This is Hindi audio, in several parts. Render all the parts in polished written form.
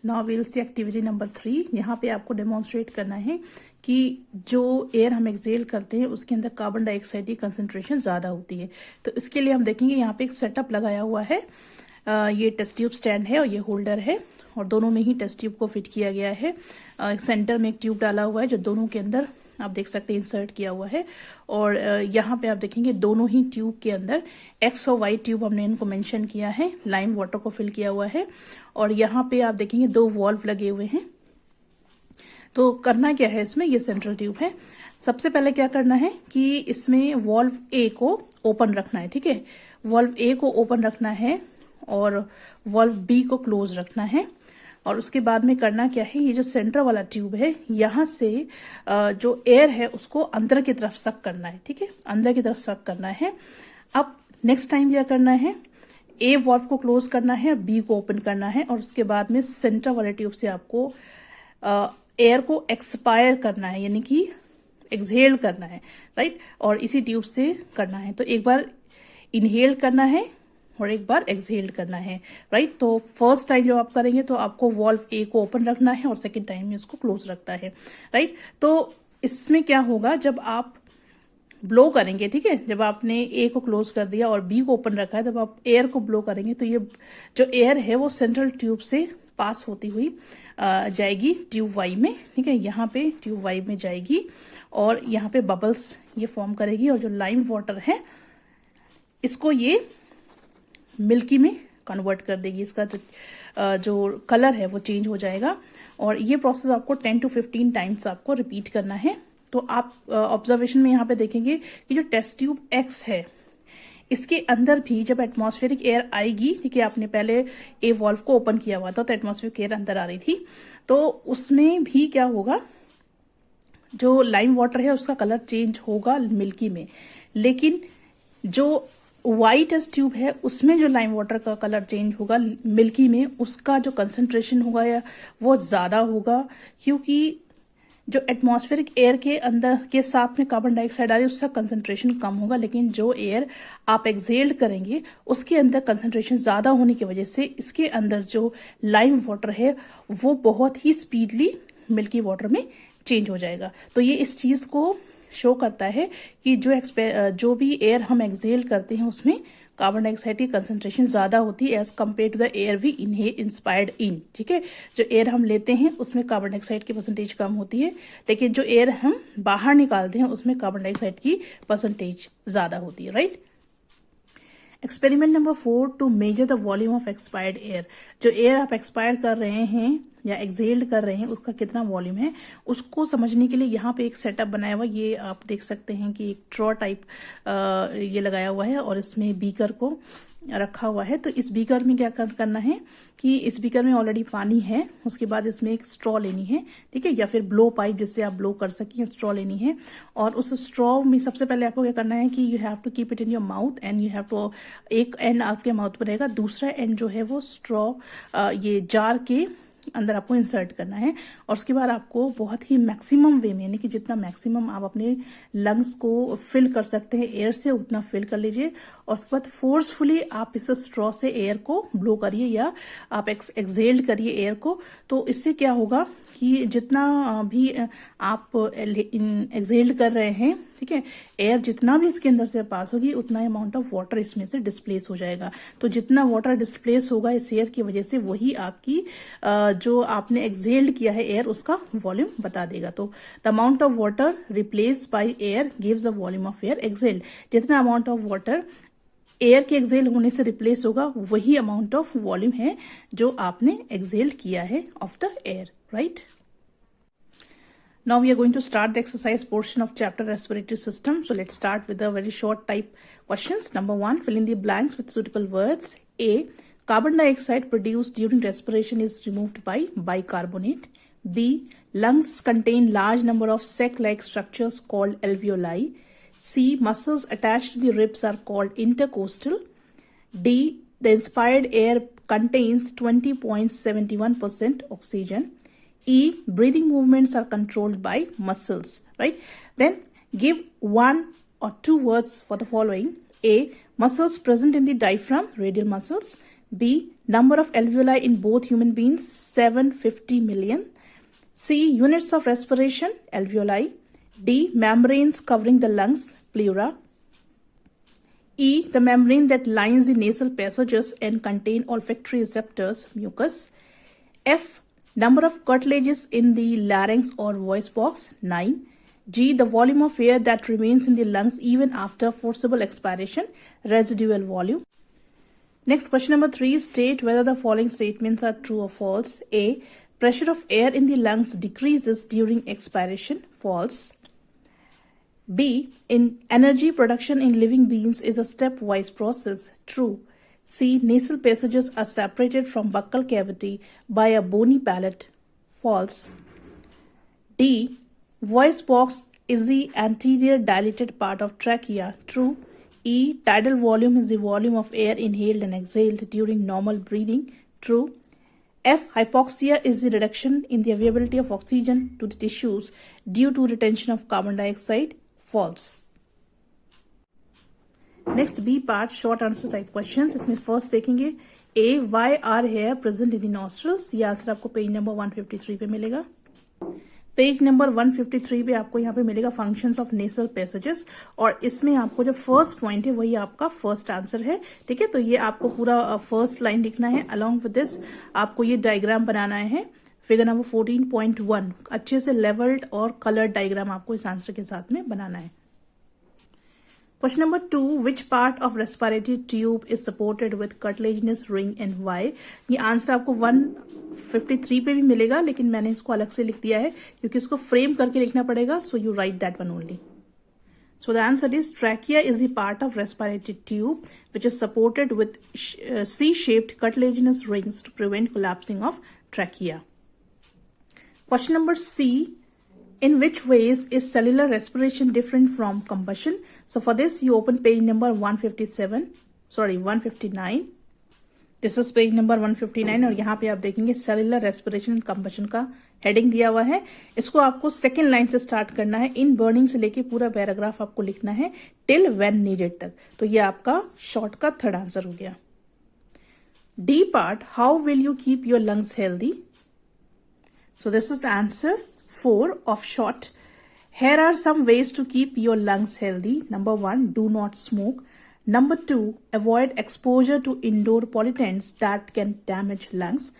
नाउ वील सी एक्टिविटी नंबर 3। यहाँ पे आपको डेमोन्स्ट्रेट करना है कि जो एयर हम एक्सेल करते हैं उसके अंदर कार्बन डाइऑक्साइड की कंसंट्रेशन ज़्यादा होती है। तो इसके लिए हम देखेंगे यहाँ पे एक सेटअप लगाया हुआ है। ये टेस्ट ट्यूब स्टैंड है और ये होल्डर है और दोनों में ही टेस्ट ट्यूब को फिट किया गया है। सेंटर में एक ट्यूब डाला हुआ है जो दोनों के अंदर आप देख सकते हैं इंसर्ट किया हुआ है। और यहाँ पे आप देखेंगे दोनों ही ट्यूब के अंदर एक्स और वाई ट्यूब हमने इनको मेंशन किया है, लाइम वाटर को फिल किया हुआ है। और यहाँ पे आप देखेंगे 2 वॉल्व लगे हुए हैं। तो करना क्या है इसमें, ये सेंट्रल ट्यूब है। सबसे पहले क्या करना है कि इसमें वॉल्व ए को ओपन रखना है, ठीक है। वॉल्व ए को ओपन रखना है और वॉल्व बी को क्लोज रखना है। और उसके बाद में करना क्या है, ये जो सेंटर वाला ट्यूब है यहाँ से जो एयर है उसको अंदर की तरफ सक करना है, ठीक है, अंदर की तरफ सक करना है। अब नेक्स्ट टाइम क्या करना है, ए वॉल्व को क्लोज करना है, बी को ओपन करना है और उसके बाद में सेंटर वाले ट्यूब से आपको एयर को एक्सपायर करना है, यानी कि एक्सहेल करना है, राइट। और इसी ट्यूब से करना है। तो एक बार इनहेल करना है और एक बार एक्सहेल करना है, राइट। तो फर्स्ट टाइम जब आप करेंगे तो आपको वॉल्व ए को ओपन रखना है और सेकंड टाइम में इसको क्लोज रखना है, राइट। तो इसमें क्या होगा, जब आप ब्लो करेंगे, ठीक है, जब आपने ए को क्लोज कर दिया और बी को ओपन रखा है, तब आप एयर को ब्लो करेंगे तो ये जो एयर है वो सेंट्रल ट्यूब से पास होती हुई जाएगी ट्यूब वाई में, ठीक है। यहाँ पे ट्यूब वाई में जाएगी और यहाँ पे बबल्स ये फॉर्म करेगी और जो लाइम वाटर है इसको ये मिल्की में कन्वर्ट कर देगी। इसका जो कलर है वो चेंज हो जाएगा और ये प्रोसेस आपको 10 to 15 टाइम्स आपको रिपीट करना है। तो आप ऑब्जर्वेशन में यहाँ पे देखेंगे कि जो टेस्ट ट्यूब एक्स है इसके अंदर भी जब एटमॉस्फेरिक एयर आएगी, ठीक है, आपने पहले ए वॉल्व को ओपन किया हुआ था तो एटमॉस्फेरिक एयर अंदर आ रही थी, तो उसमें भी क्या होगा, जो लाइम वाटर है उसका कलर चेंज होगा मिल्की में। लेकिन जो वाई टेस्ट ट्यूब है उसमें जो लाइम वाटर का कलर चेंज होगा मिल्की में, उसका जो कंसंट्रेशन होगा या वो ज़्यादा होगा, क्योंकि जो एटमॉस्फेरिक एयर के अंदर के साथ में कार्बन डाइऑक्साइड आ रही है उसका कंसंट्रेशन कम होगा। लेकिन जो एयर आप एक्सहेल्ड करेंगे उसके अंदर कंसंट्रेशन ज़्यादा होने की वजह से इसके अंदर जो लाइम वाटर है वो बहुत ही स्पीडली मिल्की वाटर में चेंज हो जाएगा। तो ये इस चीज़ को शो करता है कि जो भी एयर हम एक्सहेल करते हैं उसमें कार्बन डाइऑक्साइड की कंसंट्रेशन ज़्यादा होती है as compared to the air we inspired in, ठीक है। जो एयर हम लेते हैं उसमें कार्बन डाइऑक्साइड की परसेंटेज कम होती है, लेकिन जो एयर हम बाहर निकालते हैं उसमें कार्बन डाइऑक्साइड की परसेंटेज ज़्यादा होती है, right. Experiment number 4 to measure the volume of expired air. जो एयर आप एक्सपायर कर रहे हैं या एक्सहेल्ड कर रहे हैं उसका कितना वॉल्यूम है उसको समझने के लिए यहाँ पे एक सेटअप बनाया हुआ, ये आप देख सकते हैं कि एक ट्रॉ टाइप ये लगाया हुआ है और इसमें बीकर को रखा हुआ है। तो इस बीकर में क्या करना है कि इस बीकर में ऑलरेडी पानी है, उसके बाद इसमें एक स्ट्रॉ लेनी है, ठीक है, या फिर ब्लो पाइप जिससे आप ब्लो कर सकें, स्ट्रॉ लेनी है। और उस स्ट्रॉ में सबसे पहले आपको क्या करना है कि you have to keep it in your mouth and you have to, एक एंड आपके माउथ पर रहेगा, दूसरा एंड जो है वो स्ट्रॉ ये जार के अंदर आपको इंसर्ट करना है। और उसके बाद आपको बहुत ही मैक्सिमम वे में, यानी कि जितना मैक्सिमम आप अपने लंग्स को फिल कर सकते हैं एयर से उतना फिल कर लीजिए। और उसके बाद फोर्सफुली आप इस स्ट्रॉ से एयर को ब्लो करिए या आप एक्सहेल्ड करिए एयर को। तो इससे क्या होगा कि जितना भी आप एक्सहेल्ड कर रहे हैं, ठीक है, एयर जितना भी इसके अंदर से पास होगी उतना अमाउंट ऑफ वाटर इसमें से डिस्प्लेस हो जाएगा। तो जितना वाटर डिस्प्लेस होगा इस एयर की वजह से वही आपकी जो आपने एक्सहेल्ड किया है एयर उसका वॉल्यूम बता देगा। तो the amount of water replace by air gives the volume of air exhaled. जितना अमाउंट ऑफ वाटर एयर के एक्सहेल होने से रिप्लेस होगा वही अमाउंट ऑफ वॉल्यूम है जो आपने एक्सहेल किया है of the air, right. Now we are going to start the exercise portion of chapter respiratory system. So let's start with the very short type questions. Number 1, fill in the blanks with suitable words. A, carbon dioxide produced during respiration is removed by bicarbonate. B, lungs contain large number of sac-like structures called alveoli. C, muscles attached to the ribs are called intercostal. D, the inspired air contains 20.71% oxygen. E, breathing movements are controlled by muscles, right? Then give 1 or 2 words for the following. A, muscles present in the diaphragm, radial muscles. B. Number of alveoli in both human beings, 750 million. C. Units of respiration, alveoli. D. Membranes covering the lungs, pleura. E. The membrane that lines the nasal passages and contain olfactory receptors, mucus. F. Number of cartilages in the larynx or voice box, 9. G. The volume of air that remains in the lungs even after forcible expiration, residual volume. Next, question number 3. State whether the following statements are true or false. A. Pressure of air in the lungs decreases during expiration, false. B. In energy production in living beings is a stepwise process, true. C. Nasal passages are separated from buccal cavity by a bony palate, false. D. Voice box is the anterior dilated part of trachea, true. E. Tidal volume is the volume of air inhaled and exhaled during normal breathing, true. F. Hypoxia is the reduction in the availability of oxygen to the tissues due to retention of carbon dioxide, false. Next, B part, short answer type questions. इसमें फर्स्ट देखेंगे A. Why are hair present in the nostrils? ये आंसर आपको पेज नंबर 153 पे मिलेगा. पेज नंबर 153 पे आपको यहाँ पे मिलेगा फंक्शंस ऑफ नेसल पैसेजेस, और इसमें आपको जो फर्स्ट पॉइंट है वही आपका फर्स्ट आंसर है. ठीक है, तो ये आपको पूरा फर्स्ट लाइन लिखना है. अलॉन्ग विद दिस आपको ये डायग्राम बनाना है. फिगर नंबर 14.1 अच्छे से लेवल्ड और कलर्ड डायग्राम आपको इस आंसर के साथ में बनाना है. Question number 2. Which part of respiratory tube is supported with cartilaginous ring and why? ये आंसर आपको 153 पे भी मिलेगा, लेकिन मैंने इसको अलग से लिख दिया है क्योंकि इसको फ्रेम करके लिखना पड़ेगा. So you right that one only. So the answer is trachea is the part of respiratory tube which is supported with C-shaped cartilaginous rings to prevent collapsing of trachea. Question number C. In which ways is cellular respiration different from combustion? So for this you open page number 159. This is page number 159 और यहाँ पे आप देखेंगे सेलुलर रेस्पिरेशन एंड कंबशन का हेडिंग दिया हुआ है. इसको आपको सेकेंड लाइन से स्टार्ट करना है. इन बर्निंग से लेके पूरा पैराग्राफ आपको लिखना है टिल व्हेन नीडेड तक. तो ये आपका शॉर्ट का थर्ड आंसर हो गया. D part, how will you keep your lungs healthy? So this is the answer 4 of short. Here are some ways to keep your lungs healthy. Number 1, do not smoke. Number 2, avoid exposure to indoor pollutants that can damage lungs.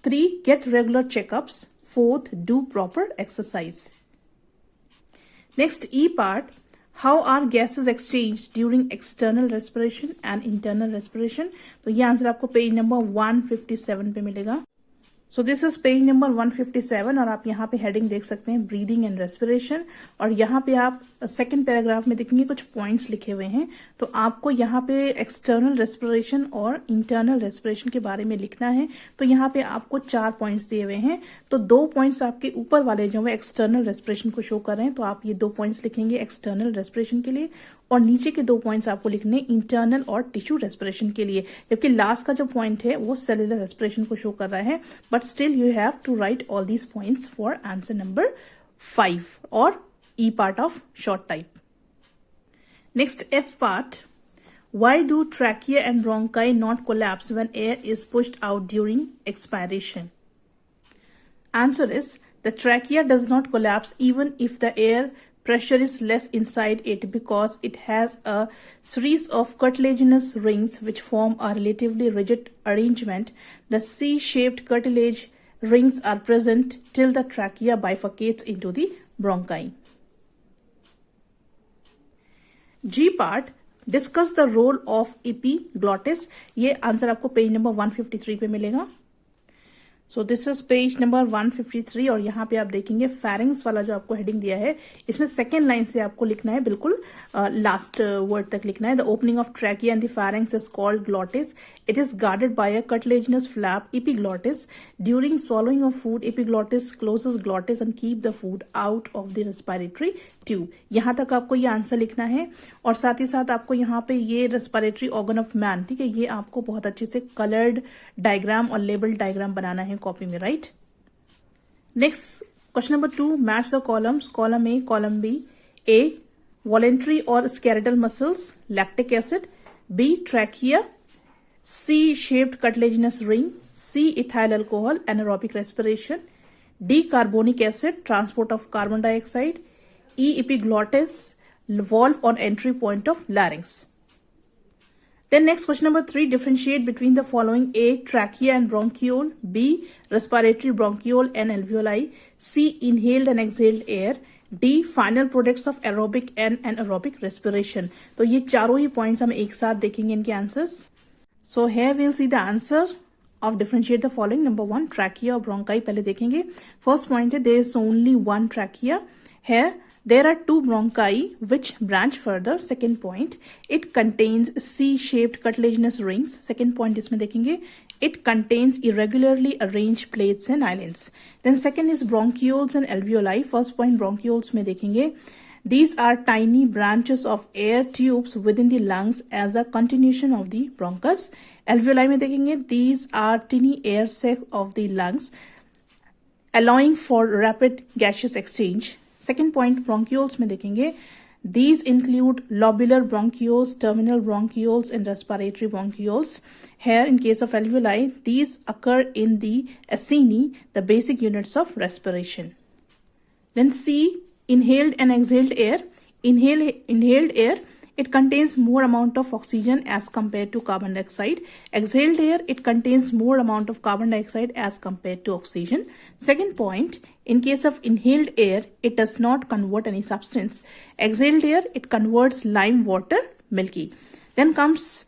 3, get regular checkups. 4th, do proper exercise. Next, E part, how are gases exchanged during external respiration and internal respiration? तो ये आंसर आपको पेज नंबर 157 पे मिलेगा. So this is page number 157 और आप यहाँ पे हेडिंग देख सकते हैं ब्रीदिंग एंड रेस्पिरेशन, और यहाँ पे आप सेकंड पैराग्राफ में देखेंगे कुछ पॉइंट्स लिखे हुए हैं. तो आपको यहाँ पे एक्सटर्नल रेस्पिरेशन और इंटरनल रेस्पिरेशन के बारे में लिखना है. तो यहाँ पे आपको 4 पॉइंट्स दिए हुए हैं. तो 2 पॉइंट्स आपके ऊपर वाले जो है एक्सटर्नल रेस्पिरेशन को शो कर रहे हैं, तो आप ये 2 पॉइंट्स लिखेंगे एक्सटर्नल रेस्पिरेशन के लिए, और नीचे के 2 पॉइंट्स आपको लिखने इंटरनल और टिश्यू रेस्पिरेशन के लिए. जबकि लास्ट का जो पॉइंट है वो सेलुलर रेस्पिरेशन को शो कर रहा है. But still you have to write all these points for answer number 5 और E part of short type. Next, F part, why do trachea and bronchi not collapse when air is pushed out during expiration? Answer is the trachea does not collapse even if the air pressure is less inside it because it has a series of cartilaginous rings which form a relatively rigid arrangement. The C-shaped cartilage rings are present till the trachea bifurcates into the bronchi. G part, discuss the role of epiglottis. ये आंसर आपको पेज नंबर 153 पे मिलेगा. So this is page number 153 और यहाँ पे आप देखेंगे फेरिंग्स वाला जो आपको हेडिंग दिया है, इसमें सेकेंड लाइन से आपको लिखना है, बिल्कुल लास्ट वर्ड तक लिखना है. The opening of trachea and the pharynx is called glottis. It is guarded by a cartilaginous flap, epiglottis. During swallowing of food, epiglottis closes glottis and keep the food out of the respiratory tube. यहाँ तक आपको ये आंसर लिखना है, और साथ ही साथ आपको यहाँ पे ये रेस्पिरेटरी ऑर्गन ऑफ मैन, ठीक है, ये आपको बहुत अच्छे से कलर्ड डायग्राम और लेबल डायग्राम बनाना है कॉपी में, right. Next, question number 2, match the columns. Column A, column B. A, voluntary और skeletal muscles, lactic acid. B, trachea. C. Shaped cartilaginous ring. C. Ethyl alcohol, anaerobic respiration. D. Carbonic acid, transport of carbon dioxide. E. Epiglottis, valve on entry point of larynx. Then next question number 3, differentiate between the following: A. Trachea and bronchiole. B. Respiratory bronchiole and alveoli. C. Inhaled and exhaled air. D. Final products of aerobic and anaerobic respiration. तो ये चारों ही पॉइंट्स हम एक साथ देखेंगे इनके answers. So here we'll see the answer of differentiate the following. Number 1, trachea और bronchi पहले देखेंगे. First point है there is only one trachea. Here there are two bronchi which branch further. Second point, it contains C-shaped cartilaginous rings. Second point इसमें देखेंगे it contains irregularly arranged plates and islands. Then second is bronchioles and alveoli. First point bronchioles में देखेंगे these are tiny branches of air tubes within the lungs as a continuation of the bronchus. Alveoli में देखेंगे these are tiny air sacs of the lungs allowing for rapid gaseous exchange. Second point bronchioles में देखेंगे these include lobular bronchioles, terminal bronchioles and respiratory bronchioles. Here in case of alveoli, these occur in the acini, the basic units of respiration. Then C, inhaled and exhaled air. Inhaled air, it contains more amount of oxygen as compared to carbon dioxide. Exhaled air, it contains more amount of carbon dioxide as compared to oxygen. Second point, in case of inhaled air, it does not convert any substance. Exhaled air, it converts lime water, milky. Then comes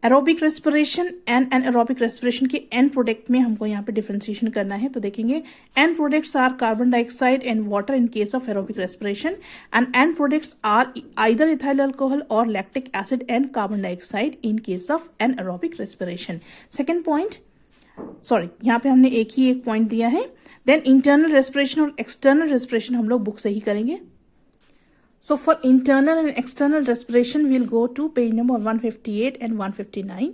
aerobic respiration and anaerobic respiration के एंड प्रोडक्ट में हमको यहाँ पे डिफरेंशिएशन करना है. तो देखेंगे end products are carbon dioxide and water in case of aerobic respiration and end products are either ethyl alcohol और lactic acid and carbon dioxide in case of anaerobic respiration. Second point, sorry यहाँ पे हमने एक पॉइंट दिया है. देन इंटरनल रेस्पिरेशन और एक्सटर्नल रेस्पिरेशन हम लोग बुक से ही करेंगे. So for internal and external respiration, we'll go to page number 158 and 159.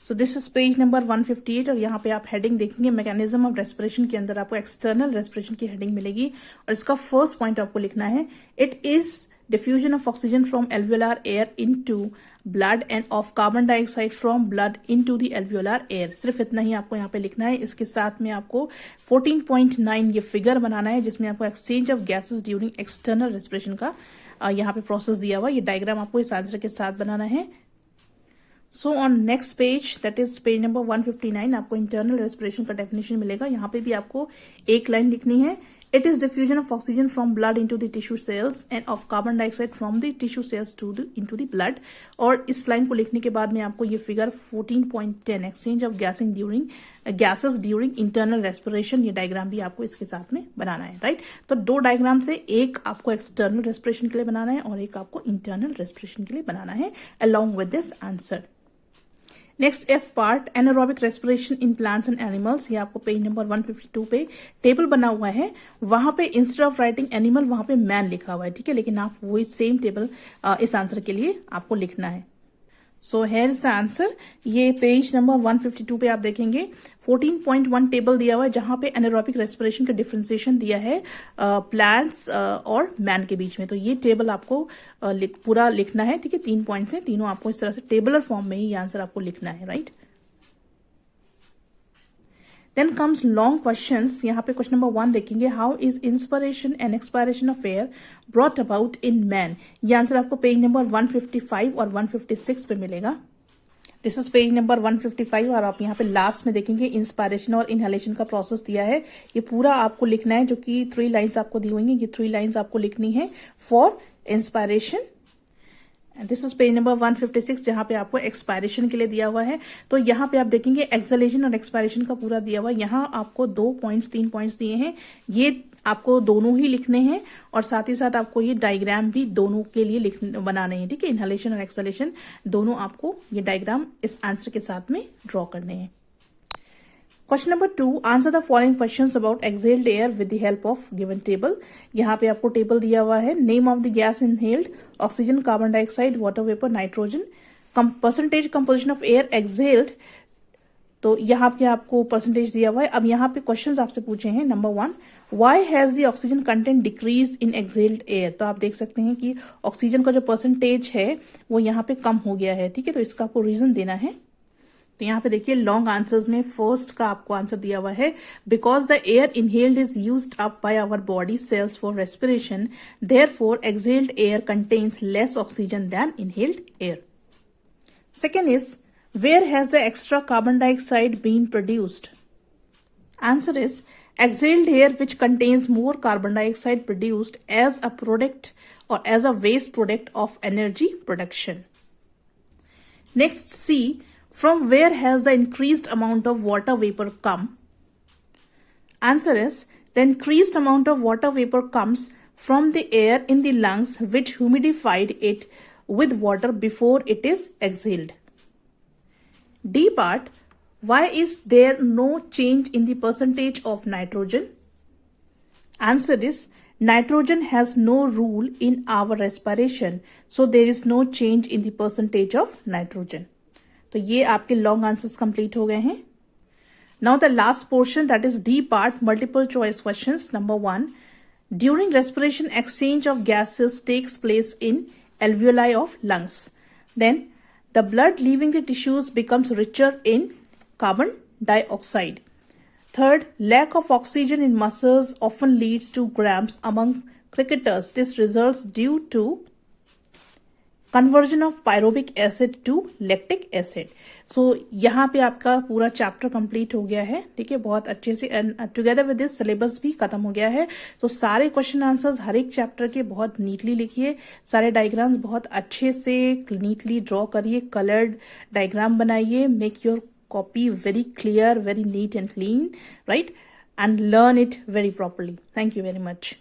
So this is page number 158 और यहाँ पे आप हेडिंग देखेंगे मैकेनिज्म ऑफ रेस्पिरेशन के अंदर आपको एक्सटर्नल रेस्पिरेशन की हेडिंग मिलेगी और इसका फर्स्ट पॉइंट आपको लिखना है it is diffusion of oxygen from alveolar air into blood and of carbon dioxide from blood into the alveolar air. सिर्फ इतना ही आपको यहाँ पे लिखना है. इसके साथ में आपको 14.9 ये फिगर बनाना है जिसमें आपको exchange of gases during external respiration का यहाँ पे प्रोसेस दिया हुआ. ये डायग्राम आपको इस आंसर के साथ बनाना है. So on next page that is page number 159 आपको इंटरनल रेस्पिरेशन का डेफिनेशन मिलेगा. यहाँ पे भी आपको एक लाइन लिखनी है. It is diffusion of oxygen from blood into the tissue cells and of carbon dioxide from the tissue cells to into the blood. और इस लाइन को लिखने के बाद में आपको ये figure 14.10 exchange of gases during internal respiration ये डायग्राम भी आपको इसके साथ में बनाना है. राइट तो दो डायग्राम से एक आपको एक्सटर्नल रेस्पिरेशन के लिए बनाना है और एक आपको इंटरनल रेस्पिरेशन के लिए बनाना है along with this answer. Next F part anaerobic respiration in plants and animals. ये आपको पेज नंबर 152 पे टेबल बना हुआ है. वहां पे इंस्टेड ऑफ राइटिंग एनिमल वहां पे मैन लिखा हुआ है. ठीक है, लेकिन आप वही सेम टेबल इस आंसर के लिए आपको लिखना है. So here is the answer. ये पेज नंबर 152 पे आप देखेंगे 14.1 टेबल दिया हुआ है जहां पे एनारोबिक रेस्पिरेशन का डिफरेंशिएशन दिया है प्लांट्स और मैन के बीच में. तो ये टेबल आपको पूरा लिखना है. ठीक है, 3 पॉइंट्स हैं, तीनों आपको इस तरह से टेबलर फॉर्म में ही ये आंसर आपको लिखना है. Right then comes long questions. यहाँ पे क्वेश्चन नंबर 1 देखेंगे how is inspiration and expiration of air brought about in man. ये आंसर आपको पेज नंबर 155 और 156 पे मिलेगा. दिस इज पेज नंबर 155 और आप यहाँ पे लास्ट में देखेंगे इंस्पायरेशन और इनहेलेशन का प्रोसेस दिया है. ये पूरा आपको लिखना है जो कि 3 लाइन्स आपको दी हुई हैं. ये 3 लाइन्स आपको लिखनी है for inspiration. This is page number 156 जहां पे आपको एक्सपायरेशन के लिए दिया हुआ है. तो यहाँ पे आप देखेंगे एक्सहेलेशन और एक्सपायरेशन का पूरा दिया हुआ है. यहाँ आपको 3 पॉइंट्स दिए हैं. ये आपको दोनों ही लिखने हैं और साथ ही साथ आपको ये डायग्राम भी दोनों के लिए बनाने हैं. ठीक है, इनहेलेशन और एक्सहेलेशन दोनों आपको ये डायग्राम इस आंसर के साथ में ड्रॉ करने हैं. Question number 2 answer the following questions about exhaled air with the help of given table. यहाँ पे आपको टेबल दिया हुआ है. Name of the gas inhaled oxygen, carbon dioxide, water vapour, nitrogen. Percentage composition of air exhaled. तो यहाँ पे आपको परसेंटेज दिया हुआ है. अब यहाँ पे क्वेश्चंस आपसे पूछे हैं. Number 1 why has the oxygen content decrease in exhaled air. तो आप देख सकते हैं कि ऑक्सीजन का जो परसेंटेज है वो यहाँ पे कम हो गया है. ठीक है, तो इसका आपको रीजन देना है. तो यहाँ पे देखिए लॉन्ग आंसर्स में फर्स्ट का आपको आंसर दिया हुआ है, because the air inhaled is used up by our body cells for respiration, therefore exhaled air contains less oxygen than inhaled air. Second is, where has the extra carbon dioxide been produced? Answer is, exhaled air which contains more carbon dioxide produced as a product or as a waste product of energy production. Next, C, from where has the increased amount of water vapor come? Answer is, the increased amount of water vapor comes from the air in the lungs which humidified it with water before it is exhaled. D part, why is there no change in the percentage of nitrogen? Answer is, nitrogen has no role in our respiration, so there is no change in the percentage of nitrogen. तो ये आपके लॉन्ग आंसर्स कंप्लीट हो गए हैं. Now the last portion, that is D part, multiple choice questions. Number 1, during respiration exchange of gases takes place in alveoli of lungs. Then the blood leaving the tissues becomes richer in carbon dioxide. Third, lack of oxygen in muscles often leads to cramps among cricketers. This results due to conversion of pyruvic acid to lactic acid. So यहाँ पे आपका पूरा चैप्टर कंप्लीट हो गया है. ठीक है, बहुत अच्छे से, टुगेदर विद दिस सिलेबस भी खत्म हो गया है. तो सारे क्वेश्चन आंसर्स हर एक चैप्टर के बहुत नीटली लिखिए, सारे डायग्राम्स बहुत अच्छे से नीटली ड्रॉ करिए, कलर्ड डायग्राम बनाइए. Make your copy very clear, very neat and clean, right? And learn it very properly. Thank you very much.